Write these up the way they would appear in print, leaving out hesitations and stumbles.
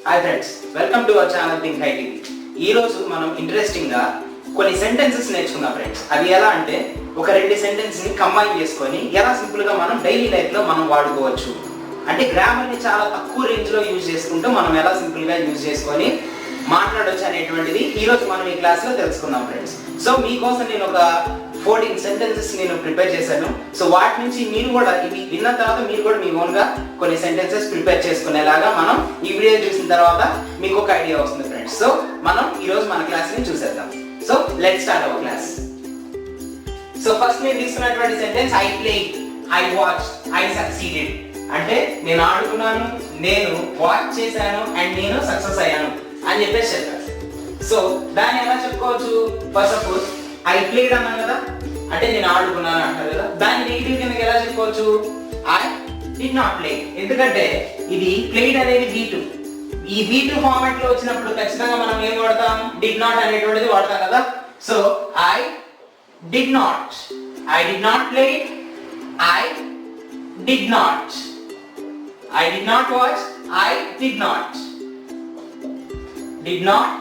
Hi friends, welcome to our channel think high TV. ఈ రోజు మనం ఇంట్రెస్టింగ్ గా కొన్ని సెంటెన్సెస్ నేర్చుకుందాం ఫ్రెండ్స్. అది ఎలా అంటే ఒక రెండు సెంటెన్స్ ని కంబైన్ చేసుకొని ఎలా సింపుల్ గా మనం డైలీ లైఫ్ లో మనం వాడుకోవచ్చు. అంటే గ్రామర్ ని చాలా తక్కువ రేంజ్ లో యూజ్ చేసుకుంటూ మనం ఎలా సింపుల్ గా యూజ్ చేసుకొని మాట్లాడొచ్చు అనేటువంటిది ఈ రోజు మనం ఈ క్లాస్ లో తెలుసుకుందాం ఫ్రెండ్స్. సో మీకోసం నేను ఒక 14 సెంటెన్సెస్ నేను ప్రిపేర్ చేశాను. సో వాటి నుంచి మీరు కూడా ఇవి విన్న తర్వాత మీరు కూడా మీ ఓన్ గా కొన్ని సెంటెన్సెస్ ప్రిపేర్ చేసుకునేలాగా మనం ఈ వీడియో చూసిన తర్వాత మీకు ఒక ఐడియా వస్తుంది ఫ్రెండ్స్. సో మనం ఈ రోజు మన క్లాస్ ని చూసేద్దాం. So let's start our class. So first నేను తీసుకున్నటువంటి sentence I played, I watch, I succeeded. అంటే నేను ఆడుకున్నాను, నేను వాచ్ చేశాను అండ్ నేను సక్సెస్ అయ్యాను అని చెప్పేసి చెప్పాను. సో దాన్ని ఎలా చెప్పుకోవచ్చు? First of all I played అన్నాను కదా, అంటే నేను ఆడుకున్నాను అంటారు కదా. దాన్ని నెగిటివ్ కింద ఎలా చెప్పుకోవచ్చు? I did not play. ఎందుకంటే ఇది ప్లేడ్ అనేది V2. ఈ V2 ఫార్మాట్ లో వచ్చినప్పుడు ఖచ్చితంగా మనం ఏం వాడతాం? డిడ్ నాట్ అనేటువంటిది వాడతాం కదా. So I did not, I did not play, I did not, I did not watch, I did not, did not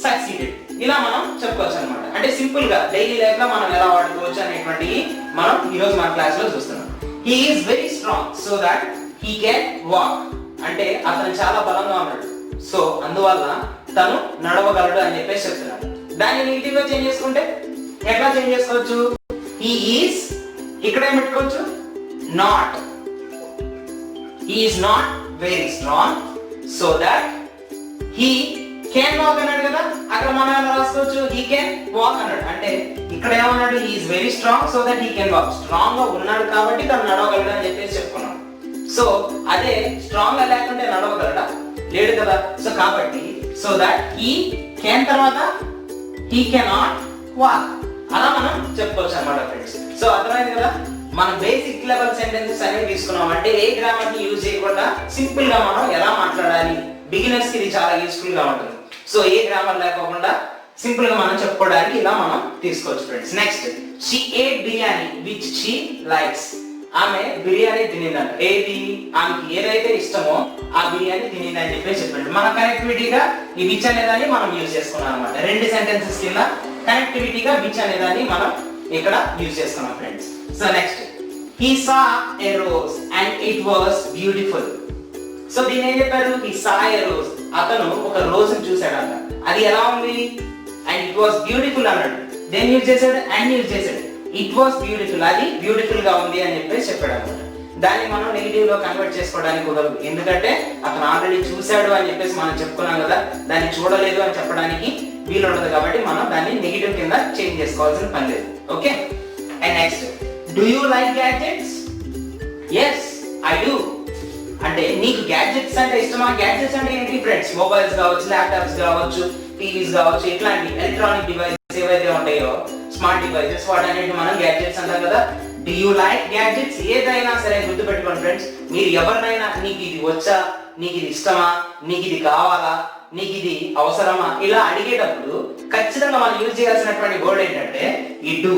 succeeded. ఇలా మనం చెప్పుకోవచ్చు అనమాట. అంటే సింపుల్ గా డైలీ లైఫ్ లో మనం ఎలా వాడుకోవచ్చు అనేటువంటి మనం ఈ రోజు మన క్లాస్ లో చూస్తున్నాం. He is very strong so that he can walk. అంటే అతను చాలా బలంగా ఉన్నాడు, సో అందువల్ల తను నడవగలడు అని చెప్పేసి చెప్తున్నాడు. దాన్ని నెగిటివ్ గా చేంజ్ చేసుకుంటే ఎట్లా చేంజ్ చేసుకోవచ్చు? హీ ఈస్, ఇక్కడ ఏం పెట్టుకోవచ్చు? Not. He is not very strong so that he can walk అన్నాడు కదా, అక్కడ మనం ఎలా రాసుకోవచ్చు? హీ కెన్ వాక్ అన్నాడు. అంటే ఇక్కడ ఏమన్నాడు? He is very strong so that he can walk. Strong గా ఉన్నాడు కాబట్టి తను నడవగలడు అని చెప్పేసి చెప్పుకున్నాం. సో అదే స్ట్రాంగ్ గా లేకుంటే నడవగలడా? లేడు కదా. సో కాబట్టి సో దట్ హీ కెన్ తర్వాత హీ కెనాట్ వాక్, అలా మనం చెప్పుకోవచ్చు అన్నమాట ఫ్రెండ్స్. సో అర్థమైంది కదా. మనం బేసిక్ లెవెల్ సెంటెన్సెస్ అనేవి తీసుకున్నాం. అంటే ఏ గ్రామర్ ని యూజ్ చేయకుండా సింపుల్ గా మనం ఎలా మాట్లాడాలి, బిగినర్స్ కి ఇది చాలా యూస్ఫుల్ గా ఉంటుంది. సో ఏ గ్రామర్ లేకోకుండా సింపుల్ గా మనం చెప్పుకోవడానికి ఇలా మనం తీసుకోవచ్చు friends. Next, she ate biryani which she likes. ఆమె బిర్యానీ తినిందంట. ఏది? ఆమెకి ఏదైతే ఇష్టమో ఆ బిర్యానీ తినిందని చెప్పేసి చెప్పండి. మన కనెక్టివిటీగా ఈ విచ్ అనేదాన్ని మనం యూజ్ చేసుకున్నాం అనమాట. రెండు సెంటెన్సెస్ కింద కనెక్టివిటీగా విచ్ అనేదాన్ని మనం ఇక్కడ యూజ్ చేసుకున్నాం friends. So next, he saw a rose and it was beautiful. So దీన్ని ఏం చెప్పారు? హీ సా ఎ రోజ్, అతను ఒక రోజును చూశాడంట. అది ఎలా ఉంది? అండ్ ఇట్ వాస్ బ్యూటిఫుల్ అన్నాడు. దేన్ని యూజ్ చేశాడు? అండ్ యూజ్ చేశాడు. ఇట్ వాస్ బ్యూటిఫుల్, అది బ్యూటిఫుల్ గా ఉంది అని చెప్పేసి చెప్పాడు అనమాట. దాన్ని మనం నెగిటివ్ లో కన్వర్ట్ చేసుకోవడానికి కుదరదు. ఎందుకంటే అతను ఆల్రెడీ చూశాడు అని చెప్పేసి మనం చెప్పుకున్నాం కదా, దాన్ని చూడలేదు అని చెప్పడానికి వీలు ఉండదు. కాబట్టి మనం దాన్ని నెగిటివ్ కింద చేంజ్ చేసుకోవాల్సిన పని లేదు. Okay. And next, do you like gadgets? Yes I do. అంటే నీకు గ్యాడ్జెట్స్ అంటే ఇష్టమా? గ్యాడ్జెట్స్ అంటే ఏంటి ఫ్రెండ్స్? మొబైల్స్ కావచ్చు, ల్యాప్టాప్స్ కావచ్చు, టీవీస్ కావచ్చు, ఇట్లాంటి ఎలక్ట్రానిక్ డివైసెస్ ఏవైతే ఉంటాయో, స్మార్ట్ డివైసెస్, వాటన్నిటిని మనం గ్యాడ్జెట్స్ అంటాం కదా. Do you like gadgets? ఏదైనా సరే గుర్తుపెట్టుకోండి ఫ్రెండ్స్. మీరు ఎవరినైనా నీకు ఇది వచ్చా, నీకు ఇది ఇష్టమా, నీకు ఇది కావాలా, నీకు ఇది అవసరమా ఇలా అడిగేటప్పుడు ఖచ్చితంగా మనం యూజ్ చేయాల్సినటువంటి వర్డ్ ఏంటంటే ఈ డూ.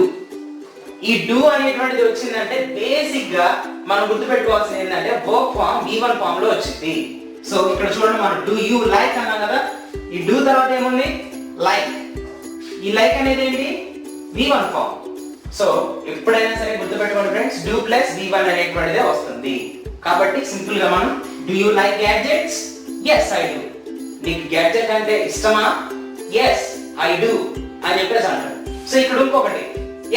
ఈ డూ అనేటువంటిది వచ్చిందంటే బేసిక్ గా మనం గుర్తుపెట్టుకోవాల్సింది ఏంటంటే వర్క్ ఫామ్ V1 ఫామ్ లో వచ్చింది. సో ఇక్కడ చూడండి, మనం డూ యూ లైక్ అన్నాం కదా. ఈ డూ తర్వాత ఏముంది? లైక్. ఈ లైక్ అనేది ఏంటి? V1 form. సో ఎప్పుడైనా సరే గుర్తుపెట్టుకోండి ఫ్రెండ్స్, డూ ప్లస్ V1 అనేటువంటిదే వస్తుంది. కాబట్టి సింపుల్ గా మనం do you like gadgets? Yes I do. నీకు గ్యాడ్జెట్ అంటే ఇష్టమా? ఎస్ ఐ డూ అని చెప్పేసి అంటారు. సో ఇక్కడ ఇంకొకటి,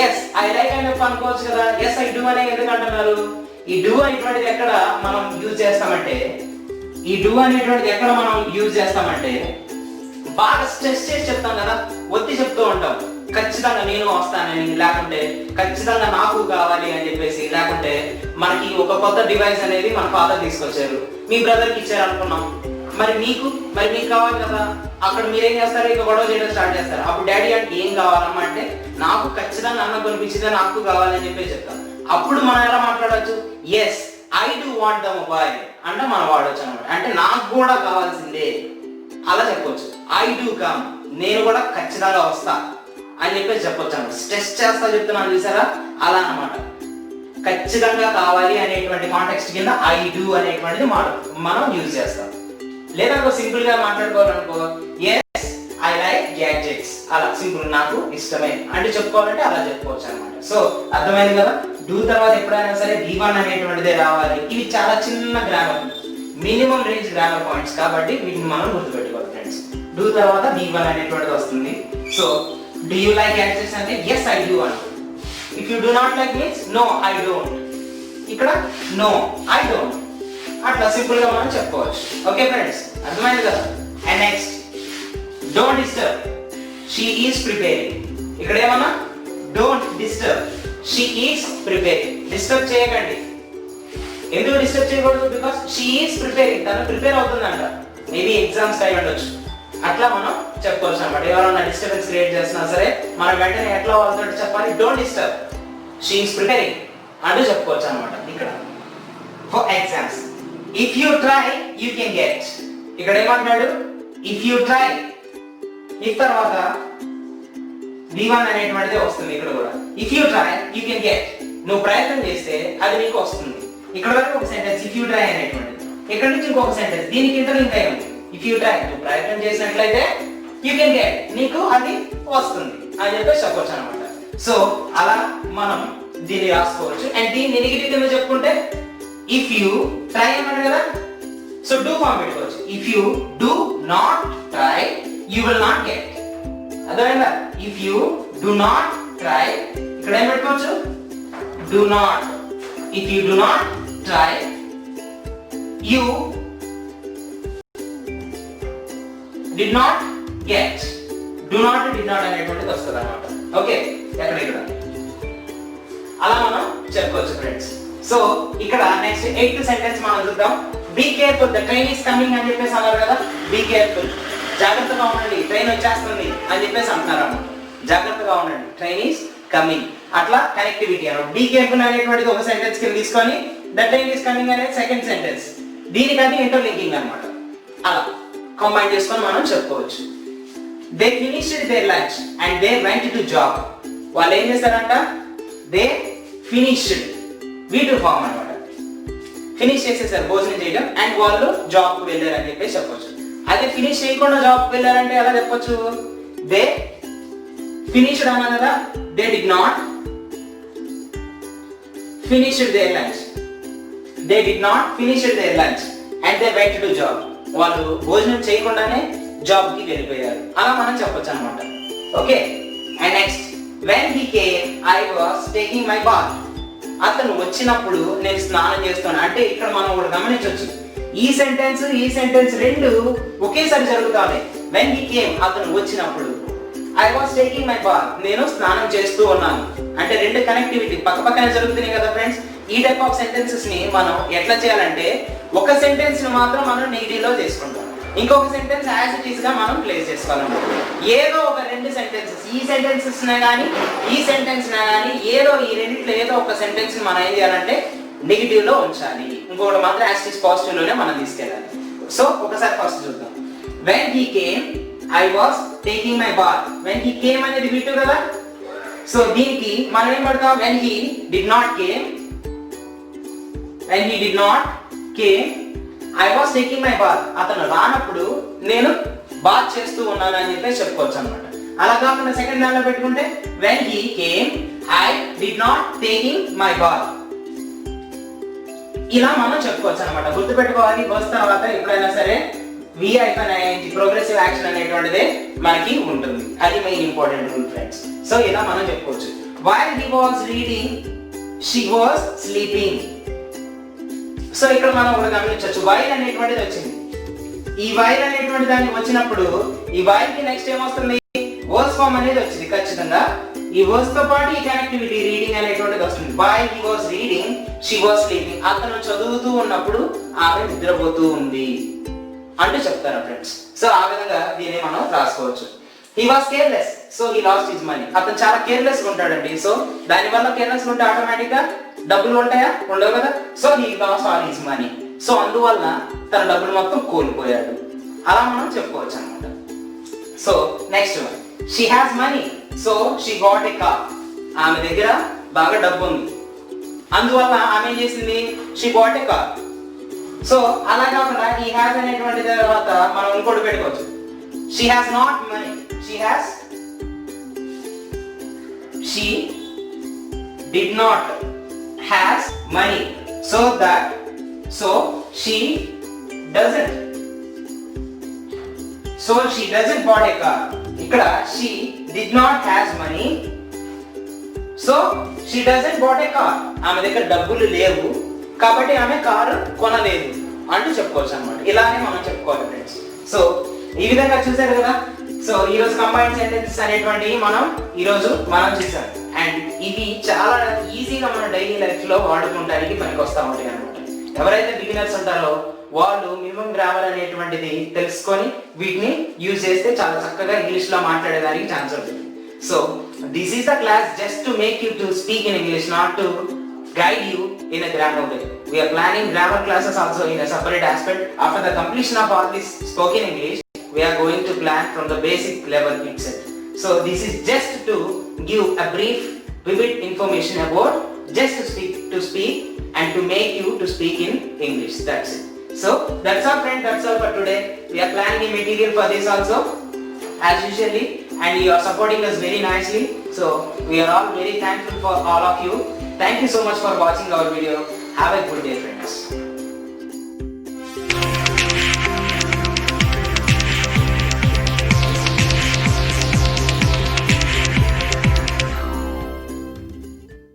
ఎస్ ఐ లైక్ అని చెప్పి అనుకోవచ్చు కదా. ఎస్ ఐ డూ అనే ఎందుకు అంటున్నారు? ఈ డూ అనేటువంటిది ఎక్కడ మనం యూజ్ చేస్తామంటే, ఈ డూ అనేటువంటిది ఎక్కడ మనం యూజ్ చేస్తామంటే బాగా స్ట్రెస్ చేసి చెప్తాం కదా, ఒత్తి చెప్తూ ఉంటాం. ఖచ్చితంగా నేను వస్తానని, లేకుంటే ఖచ్చితంగా నాకు కావాలి అని చెప్పేసి, లేకుంటే మనకి ఒక కొత్త డివైస్ అనేది మన ఫాదర్ తీసుకొచ్చారు, మీ బ్రదర్కి ఇచ్చారు అనుకున్నాం, మరి మీకు కావాలి కదా. అక్కడ మీరేం చేస్తారు? ఇక గొడవ చేయడం స్టార్ట్ చేస్తారు. అప్పుడు డాడీ అంటే ఏం కావాలమ్మా అంటే నాకు ఖచ్చితంగా అన్నం కొనిపించిందే, నాకు కావాలని చెప్పేసి చెప్తాం. అప్పుడు మనం ఎలా మాట్లాడచ్చు? Yes I do want the mobile అంటే మనం వాడచ్చు అనమాట. అంటే నాకు కూడా కావాల్సిందే అలా చెప్పొచ్చు. ఐ డూ కమ్, నేను కూడా ఖచ్చితంగా వస్తా అని చెప్పేసి చెప్పొచ్చు అనమాట. స్ట్రెస్ చేస్తా చెప్తున్నాను చూసారా, అలా అనమాట. ఖచ్చితంగా కావాలి అనేటువంటి కాంటెక్స్ట్ కింద ఐ డూ అనేటువంటిది మనం యూజ్ చేస్తాం. లేదా సింపుల్ గా మాట్లాడుకోవాలనుకో ఎస్ ఐ లైక్ గ్యాడ్జెట్స్, అలా సింపుల్ నాకు ఇష్టమే అంటే చెప్పుకోవాలంటే అలా చెప్పుకోవచ్చు అనమాట. సో అర్థమైంది కదా. డూ తర్వాత ఎప్పుడైనా సరే V1 అనేటువంటిదే రావాలి. ఇవి చాలా చిన్న grammar, minimum range grammar points కాబట్టి వీటిని మనం గుర్తుపెట్టుకోవాలి ఫ్రెండ్స్. డూ తర్వాత V1 అనేటువంటిది వస్తుంది. So do you like gadgets అంటే ఎస్ ఐ డూ అంట. If you do not like means no I don't. ఇక్కడ నో ఐ డోంట్, అట్లా సింపుల్ గా మనం చెప్పుకోవచ్చు. ఓకే ఫ్రెండ్స్, అర్థమైంది కదా. And next don't disturb, she is preparing. ఇక్కడ ఏమన్నా don't disturb, she is preparing. Disturb చేయకండి. ఎందుకు డిస్టర్బ్ చేయకూడదు? బికాస్ షీ ఈస్ ప్రిపేరింగ్, తను ప్రిపేర్ అవుతుందంట. మేబీ ఎగ్జామ్స్ అయి ఉండొచ్చు, అట్లా మనం చెప్పుకోవచ్చు అనమాట. ఎవరైనా డిస్టర్బెన్స్ క్రియేట్ చేసినా సరే మనం వెంటనే ఎట్లా వాళ్ళతో చెప్పాలి, don't disturb, she is preparing అంటూ చెప్పుకోవచ్చు అనమాట. ఇక్కడ for exams if you try you can get. ఇక్కడ ఏమంటాడు, ఇఫ్ యూ ట్రై, ఇఫ్ తర్వాత V1 అనేటువంటిది వస్తుంది. ఇక్కడ కూడా if you try you can get, నువ్వు ప్రయత్నం చేస్తే అది నీకు వస్తుంది. ఇక్కడ వరకు ఒక సెంటెన్స్ ఇఫ్ యూ ట్రై అనేటువంటిది, ఇక్కడ నుంచి ఇంకొక సెంటెన్స్ దీనికి ఇంటర్లింక్ అయి ఉంది. ఇఫ్ యూ ట్రై, నువ్వు ప్రయత్నం చేసినట్లయితే యూ కెన్ గెట్, నీకు అది వస్తుంది అని చెప్పేసి చెప్పవచ్చు అనమాట. సో అలా మనం దీన్ని రాసుకోవచ్చు. అండ్ దీన్ని నెగటివ్ కింద చెప్పుకుంటే ఇఫ్ యూ ట్రై అన్నాడు కదా, సో డూ ఫామ్ పెట్టుకోవచ్చు. If you do not try you will not get. అర్థమైందా? If you do not try, ఇక్కడ ఏం పెట్టుకోవచ్చు, do not. If you do not try you did not get. do not did not అనేటువంటిది వస్తుంది అన్నమాట. Okay, ఎక్కడ ఇక్కడ అలా మనం చెప్పుకోవచ్చు ఫ్రెండ్స్. సో ఇక్కడ నెక్స్ట్ 8th సెంటెన్స్ మనం చూద్దాం. Be careful, the train is coming అని చెప్పేసి అన్నారు కదా. బీ కేర్ఫుల్, జాగ్రత్తగా ఉండండి, ట్రైన్ వచ్చేస్తుంది అని చెప్పేసి అంటున్నారు అన్నమాట. జాగ్రత్తగా ఉండండి, ట్రైన్ ఈస్ కమింగ్. అట్లా కనెక్టివిటీ అన్నమాట. బీ కేర్ఫుల్ అనేటువంటిది ఒక సెంటెన్స్ కింద తీసుకొని ద ట్రైన్ ఈస్ కమింగ్ అనేది సెకండ్ సెంటెన్స్, దీనికి అది ఇంటర్లింకింగ్ అన్నమాట. అలా కంబైన్ చేసుకొని మనం చెప్పుకోవచ్చు. They finished their lunch and they went to job. వాళ్ళు ఏం చేస్తారంట, దే ఫినిష్డ్, V2 ఫామ్ అన్నమాట. ఫినిష్ చేసేసారు భోజనం చేయడం అండ్ వాళ్ళు జాబ్ కు వెళ్ళారు అని చెప్పేసి చెప్పొచ్చు. అదే ఫినిష్ చేయకుండా జాబ్ కు వెళ్ళారంటే ఎలా చెప్పొచ్చు, దే ఫినిష్డ్ అన్నా కదా, they did not finished their lunch, they did not finished their lunch and they went to job. వాళ్ళు భోజనం చేయకుండానే జాబ్ కి వెళ్ళిపోయారు, అలా మనం చెప్పొచ్చు అనమాట. Okay, and next when he came I was taking my bath. అతను వచ్చినప్పుడు నేను స్నానం చేస్తాను. అంటే ఇక్కడ మనం ఒకటి గమనించవచ్చు, ఈ సెంటెన్స్ రెండు ఒకేసారి జరుగుతాయి. వెన్ హీ కేమ్, అతను వచ్చినప్పుడు. I was taking my bath, నేను స్నానం చేస్తూ ఉన్నాను. అంటే రెండు కనెక్టివిటీ పక్క పక్కనే జరుగుతున్నాయి కదా ఫ్రెండ్స్. ఈ టైప్ ఆఫ్ సెంటెన్సెస్ ని మనం ఎట్లా చేయాలంటే, ఒక సెంటెన్స్ ని మాత్రం మనం నెగిటివ్ లో తీసుకుంటాం, ఇంకొక సెంటెన్స్ యాజ్ ఇట్ ఈస్ గా మనం ప్లేస్ చేసుకోవాలన్నమాట. ఏదో ఒక రెండు సెంటెన్సెస్, ఈ సెంటెన్సెస్ కానీ ఈ సెంటెన్స్ కానీ ఏదో ఈ రెండిట్లో ఏదో ఒక సెంటెన్స్ ని మనం ఏం చేయాలంటే నెగిటివ్ లో ఉంచాలి, ఇంకొకటి మాత్రం యాజ్ ఇట్ ఈస్ పాజిటివ్ లోనే మనం తీసుకెళ్ళాలి. సో ఒకసారి ఫస్ట్ చూద్దాం. When he came I was taking my bath. When he came అనేది V2 కదా. సో దీనికి మనం ఏం పడతాం, when he did not came, when he did not came I was taking my bath. అతను రానప్పుడు నేను బాత్ చేస్తూ ఉన్నాను అని చెప్పేసి చెప్పుకోవచ్చు అనమాట. అలా కాకుండా సెకండ్ దానిలో పెట్టుకుంటే when he came I did not taking my bath. ఇలా మనం చెప్పుకోవచ్చు అనమాట. గుర్తుపెట్టుకోవాలి, వర్స్ తర్వాత ఎప్పుడైనా సరే V-ing ప్రోగ్రెసివ్ యాక్షన్ అనేటువంటిదే మనకి ఉంటుంది. అది main important rule friends. So ఇలా మనం చెప్పుకోవచ్చు. while he was reading she was sleeping. So ఇక్కడ మనం ఒకటి గమనించవచ్చు, వైల్ అనేటువంటిది వచ్చింది. ఈ వైల్ అనేటువంటి దానికి వచ్చినప్పుడు ఈ వైల్ కి నెక్స్ట్ ఏమొస్తుంది, వర్స్ ఫామ్ అనేది వచ్చింది ఖచ్చితంగా. ఈ వర్స్ తో పాటు ఈ కనెక్టివిటీ రీడింగ్ అనేటువంటిది వస్తుంది. While he was reading she was sleeping. అతను చదువుతూ ఉన్నప్పుడు ఆమె నిద్రపోతూ ఉంది అంటూ చెప్తారు ఫ్రెండ్స్. సో ఆ విధంగా దీన్ని మనం రాసుకోవచ్చు. He was careless, so he lost his money. అతను చాలా కేర్లెస్ గా ఉంటాడండి. సో దాని వల్ల కేర్లెస్ ఉంటే ఆటోమేటిక్ గా డబ్బులు ఉంటాయా, ఉండవు కదా. So he lost all his money. So అందువల్ల తన డబ్బులు మొత్తం కోల్పోయాడు, అలా మనం చెప్పుకోవచ్చు అనమాట. So next one, she has money so she got a car. ఆమె దగ్గర బాగా డబ్బు ఉంది, అందువల్ల ఆమె ఏం చేసింది, she got a car. So అలా కాకుండా he has అనేటువంటి తర్వాత మనం ఇంకోటి పెట్టుకోవచ్చు. She has not money. She did not has money. So she doesn't. So she doesn't bought a car. ఇక్కడ she did not has money. So she doesn't bought a car. ఆమె దగ్గర డబ్బులు లేవు కాబట్టి ఆమె కారు కొనలేదు అంటూ చెప్పుకోవచ్చు అన్నమాట. ఇలానే మనం చెప్పుకోవాలి ఫ్రెండ్స్. సో ఈ విధంగా చూసారు కదా. సో ఈ రోజు కంబైన్డ్ సెంటెన్సెస్ అనేటువంటివి మనం చూసాం. అండ్ ఇవి చాలా ఈజీగా మన డైలీ లైఫ్ లో వాడుకుంటానికి పనికి వస్తూ ఉంటాయి అనమాట. ఎవరైతే బిగినర్స్ ఉంటారో వాళ్ళు మినిమం గ్రామర్ అనేటువంటిది తెలుసుకొని వీటిని యూజ్ చేస్తే చాలా చక్కగా ఇంగ్లీష్ లో మాట్లాడేదానికి ఛాన్స్ ఉంటుంది. So this is the class just to make you to speak in English, not to guide you in a grammar way. We are planning grammar classes also in a separate aspect. After the completion of all this spoken English, we are going to plan from the basic level itself. So this is just to give a brief, vivid information about just to speak and to make you to speak in English. That's it. So that's all friends, that's all for today. We are planning a material for this also as usually, and you are supporting us very nicely. So we are all very thankful for all of you. Thank you so much for watching our video. Have a good day friends.